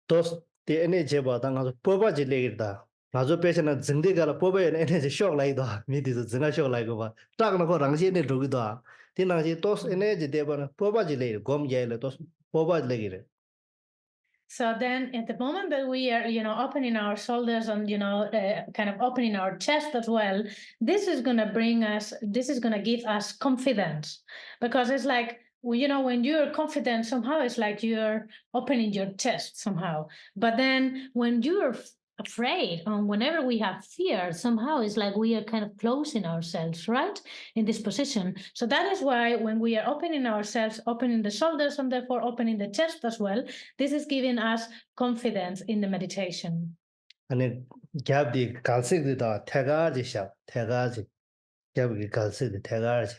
S1: 또 디 에네 제바당 가서 뽑아지 레기다. 나저 배신은 증대가라 뽑아야 에네 쇼크 라이다. 미디서 증아 쇼크 라이고 봐. 딱나 거 랑시네 두기다. 디나지 또 에네 제데바나 뽑아지 레기 검제래 또 뽑아지 레기래.
S2: So then at the moment that we are, opening our shoulders and, kind of opening our chest as well, this is going to give us confidence, because it's like, when you're confident, somehow it's like you're opening your chest somehow. But then when you're afraid, and whenever we have fear, somehow it's like we are kind of closing ourselves, right, in this position. So that is why when we are opening ourselves, opening the shoulders and therefore opening the chest as well, this is giving us confidence in the meditation.
S1: 아니 갭디 갈색이다 태가지샤 태가지 갭이 갈색이 태가지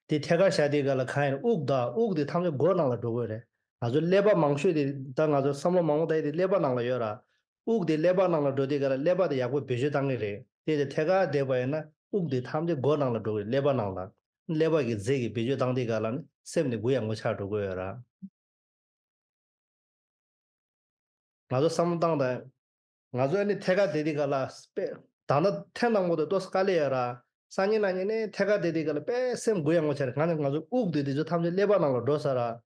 S1: 디 태가샤디가라 카인 욱디 탐제 고나라 도거래 아주 레바 망슈디 당 아주 삼모 망모다이디 레바 나라 여라 욱디 레바 나라 도디가라 레바데 야고 베제 당이래 디 태가 데바이나 욱디 탐제 고나라 도거 레바 나라 레바기 제기 베제 당디가라 셈니 고양 고 차도 고여라 나도 삼당다 나도 아니 태가 데디가라 다나 태낭고도 또 스칼리아라 산이나니네 태가 데디가 빼셈 고양 것처럼 가는 가서 욱데디 저 탐제 레바나로 로사라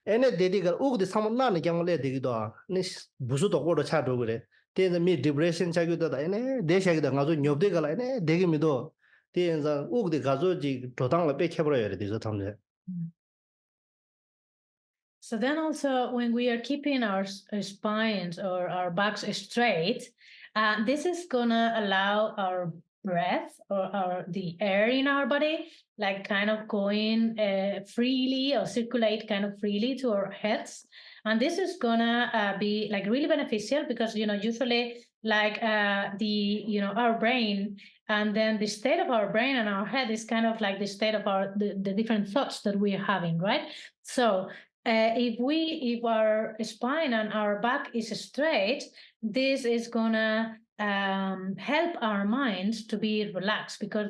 S1: 에네 데디가 욱데 삼나네 경래 되기도 니 부수도 고로 차도 그래 데는 미 디브레션 차기도 에네 대샤기도 가서 녀브데가 에네 되기미도 데는 욱데 가서지 도당을 빼켜버려야 돼 저 탐제.
S2: So then also when we are keeping our spines or our backs straight, this is gonna allow our breath or the air in our body like kind of going freely or circulate kind of freely to our heads. And this is gonna be like really beneficial because usually like our brain and then the state of our brain and our head is kind of like the state of the different thoughts that we are having, right? So if our spine and our back is straight, this is gonna help our minds to be relaxed because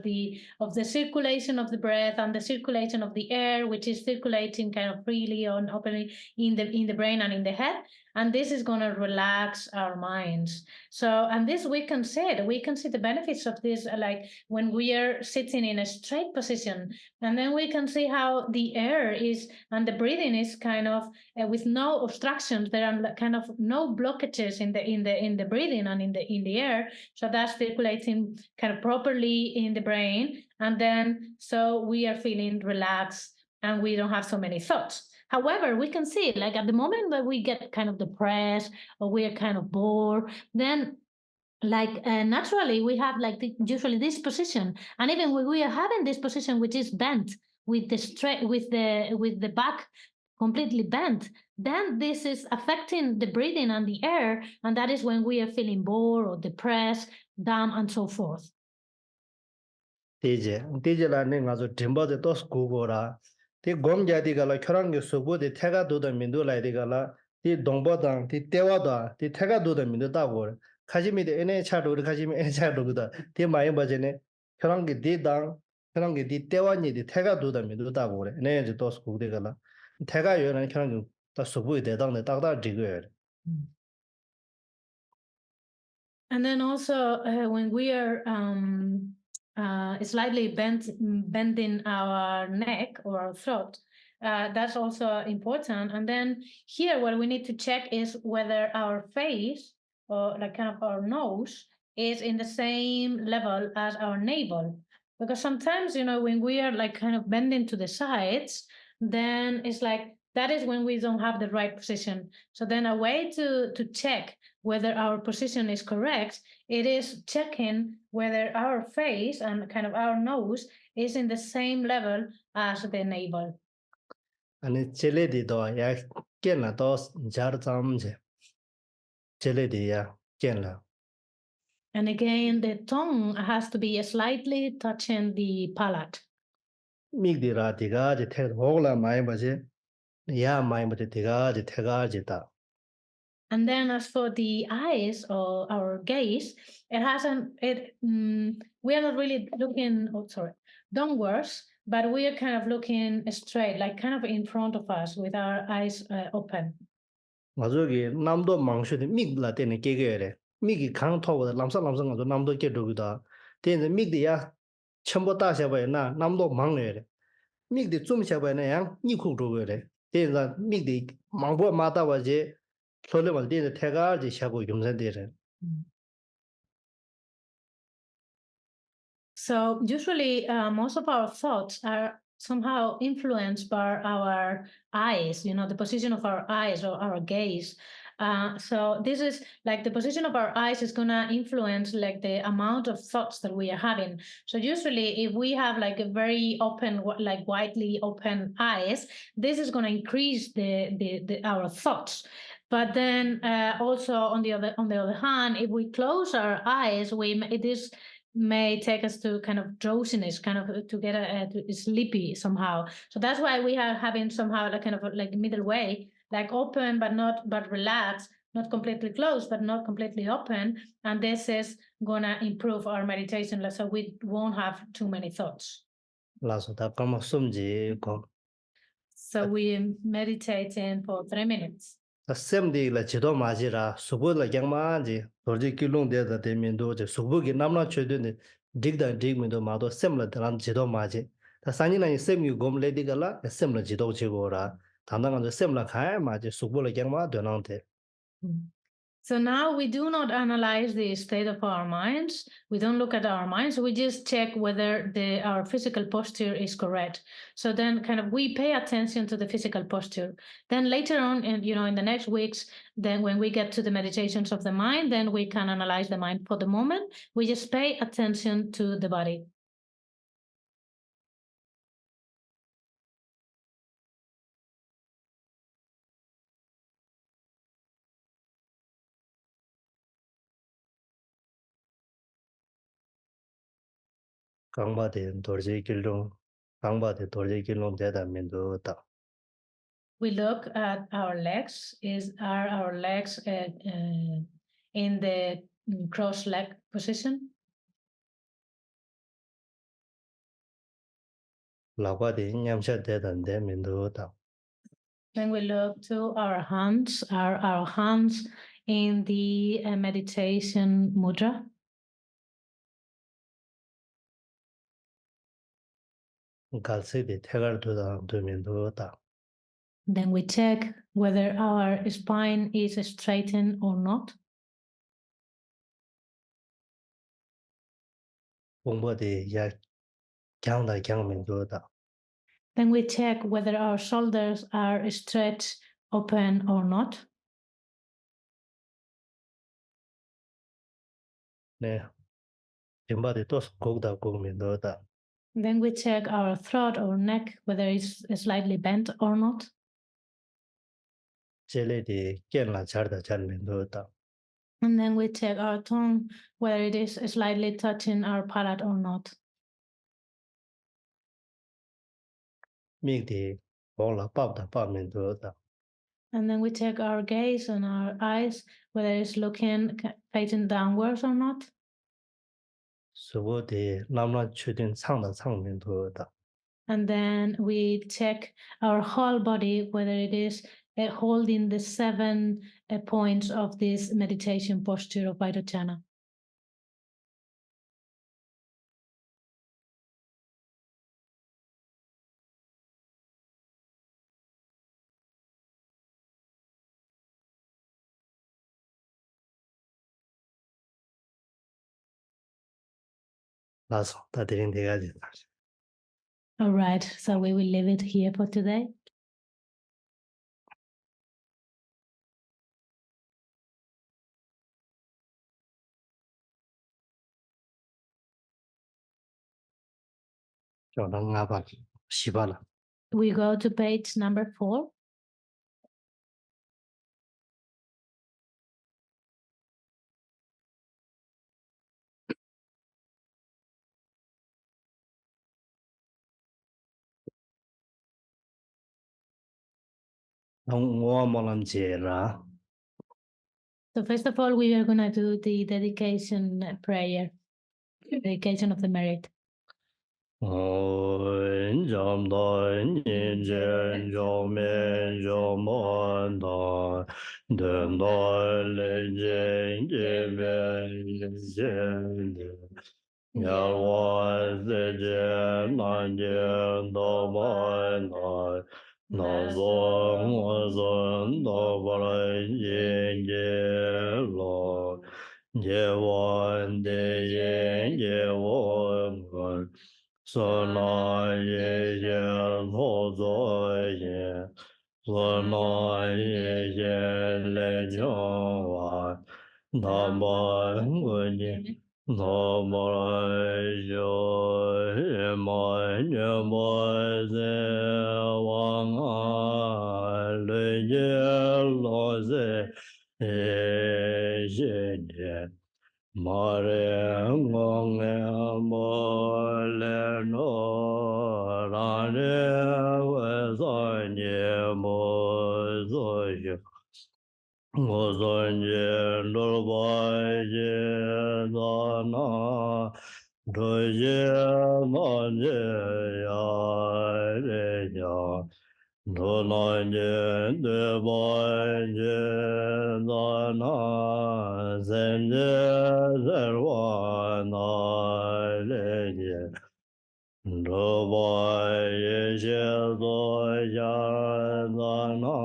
S2: of the circulation of the breath and the circulation of the air, which is circulating kind of freely and openly in the brain and in the head, and this is gonna relax our minds. So, and this we can see the benefits of this, like when we are sitting in a straight position, and then we can see how the air is and the breathing is kind of with no obstructions. There are kind of no blockages in the breathing and in the air. So that's circulating kind of properly in the brain, and then so we are feeling relaxed and we don't have so many thoughts. However, we can see like at the moment that we get kind of depressed or we are kind of bored, then like naturally we have like usually this position, and even when we are having this position which is bent with the straight with the back completely bent, then this is affecting the breathing and the air, and that is when we are feeling bored or depressed, down, and so forth.
S1: 디제라는 가서 dim버데 또 스쿠고라 디 곰자디가라 켜랑게 수고데 태가도다 민도라이디가라 디 동보당 디 때와다 디 태가도다 민도다고 카지미데 에네 차도 카지미 에네 차도다 디 마이 버제네 켜랑게 디당 켜랑게 디 때와니 디 태가도다 민도다고 그래 에네 또 스쿠데가라 태가 요는 켜랑게 또 수고에 대당네 딱다 지거야.
S2: And then also when we are slightly bending our neck or our throat, that's also important. And then here what we need to check is whether our face or like kind of our nose is in the same level as our navel. Because sometimes, when we are like kind of bending to the sides, then it's like that is when we don't have the right position. So then a way to check whether our position is correct, it is checking whether our face and kind of our nose is in the same level as the navel.
S1: 아니 젤레디도 야 깨나 또 자르잠제 젤레디야 깨나.
S2: And again, the tongue has to be slightly touching the palate.
S1: 미디라 디가지 태 호글라 많이 버지 야 많이 버지 디가지 태가지다.
S2: And then as for the eyes or our gaze, we are not really looking, downwards, but we are kind of looking straight, like kind of in front of us with our eyes open.
S1: 가족이 남도 망슈데 미글라 때는 깨게래. 미기 강토보다 람상람상 가서 남도 깨도기다. 때는 미디야 전부 다 셔봐야나 남도 망래래. 미디 좀 셔봐야나 양 니쿠도거래. 때는 미디 망보 마다와제 솔레만 때는 태가지 셔고 용산되래.
S2: So usually most of our thoughts are somehow influenced by our eyes, the position of our eyes or our gaze. So this is like the position of our eyes is gonna influence like the amount of thoughts that we are having. So usually if we have like a very open, like widely open eyes, this is gonna increase our thoughts. But then also on the other hand, if we close our eyes, this may take us to kind of drowsiness, kind of to get sleepy somehow. So that's why we are having somehow like kind of like middle way, like open but relaxed, not completely closed but not completely open. And this is gonna improve our meditation, so we won't have too many thoughts. So we meditating for 3 minutes.
S1: Assembly la chido majira, subu la yangmaji, dorji kilung de da de mindo, subu ki namna chodo ne, dig da dig mindo mado, sem la daran chido maji. Ta sanyi na sem yu gom le digala, sem la chido chigo ra. Tanda nga sem la kaya maji, subu la yangma donante.
S2: So now we do not analyze the state of our minds. We don't look at our minds. We just check whether our physical posture is correct. So then kind of we pay attention to the physical posture. Then later on, in the next weeks, then when we get to the meditations of the mind, then we can analyze the mind. For the moment, we just pay attention to the body.
S1: Kangba de dorji kilung, kangba de dorji kilung de da mindo ta.
S2: We look at our legs. Are our legs in the cross leg position?
S1: Lagwa de nyamsha de da de mindo ta.
S2: When we look to our hands, are our hands in the meditation mudra?
S1: Galsi de tegar do da do mindo ta.
S2: Then we check whether our spine is straightened or not.
S1: Bongbo de ya kyang da kyang mindo ta.
S2: Then we check whether our shoulders are stretched open or not.
S1: Ne, timba de tos gog da gog mindo ta.
S2: Then we check our throat or neck, whether it's slightly bent or not.
S1: Chele de kien la char da char mindo ta.
S2: And then we check our tongue, whether it is slightly touching our palate or not.
S1: Mig de bong la pap da pap mindo ta.
S2: And then we check our gaze and our eyes, whether it's looking facing downwards or not.
S1: Subu de namla chudin chang da chang mindo ta.
S2: And then we check our whole body, whether it is holding the 7 points of this meditation posture of Vairochana.
S1: Laso, ta dirin de gaji ta.
S2: All right, so we will leave it here for today.
S1: Chong da nga pa, shiba la.
S2: We go to page number 4.
S1: Nong ngo mo lam je ra.
S2: So first of all, we are going to do the dedication prayer, dedication of the merit.
S1: Yin jam da, yin jen, jom men, jom mon da, den da, le jen, jen men, jen de. Yal wa, ze jen, nan jen, da man da, na zong, wa zong, da ba la, jen, jen lo. Je wan de jen, je wan. So na ye ye ho zo ye, so na ye ye le nyong wa, na ma ngu ni, na ma yo ye ma nye ma ze wang a le ye lo ze ye ye ye. Mare ngong mo le no ra ne we zo nye mo zo ye mo zo nye lo ba ye na na do ye ma ye ya re ya Do no je de boy je da na zen je zer wa na le je do boy ye je do ya da na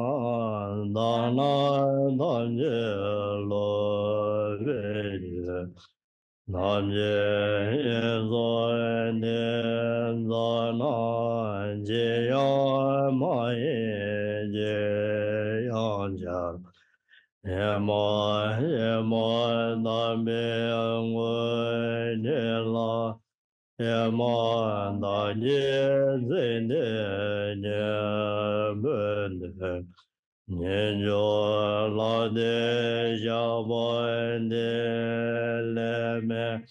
S1: je lo ve je nam je ye zo ne za na je ya ma ye je yang ja ye ma nam be ngo ne la ye ma na je ze ne ne ben de Nhân yo la de ya bo de le me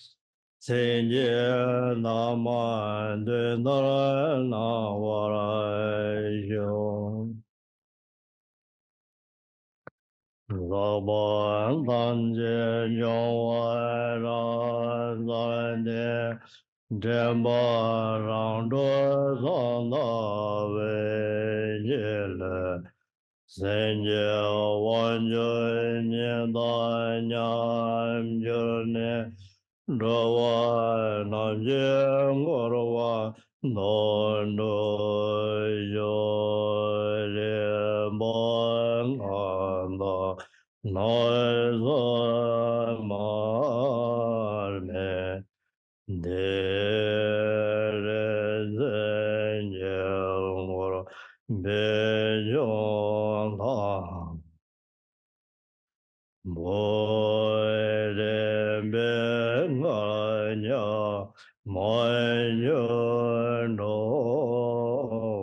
S1: Sen je na ma de na wa ra yo La ba dan je yo wa ra za de de ba rang do za na we ye le Sen je wan je nian da nyam je ne do wa nam je ngo ro wa no no yo le mo an da no zo ma me de re zen je ngo ro be yo la Bo re be nga nya mo nyo no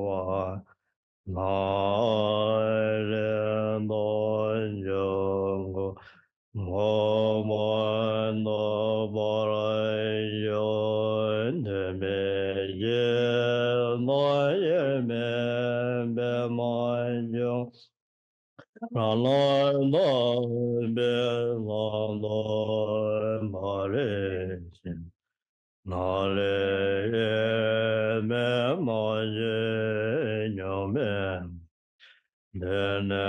S1: wa na re no yo go mo mo no bo ra yo ne me ye mo ye me be mo yo La la la be la la ma re shin. Na le ye me ma ye nyo me. De ne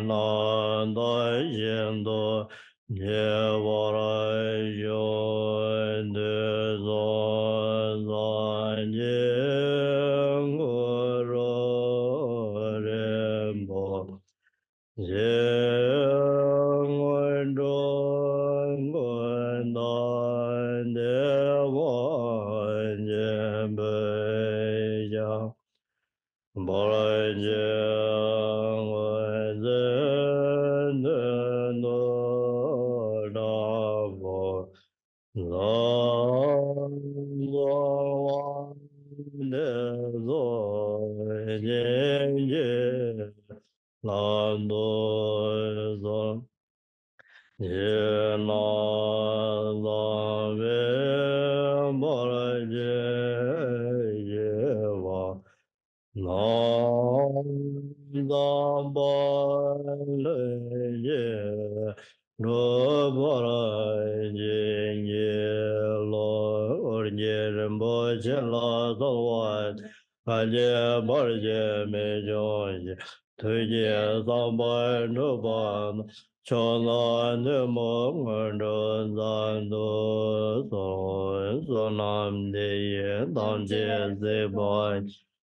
S1: na da yin do ye wa ra yo de zo za ye ngu ro re mo. La Ye na la ve ma ra je ye wa na da ba le ye ro ba ra je ye lo ye ren bo che la do wa pa je ba je me jo ye tu je sa ba no ba cho la ne mo ngon do zan do so so nam de ye dam je ze ba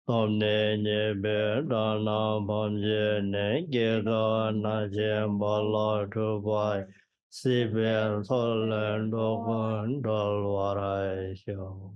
S1: Om ne nye be da na bam je ne ge da na je ba la tu bai si be so len do gon do wa ra xiao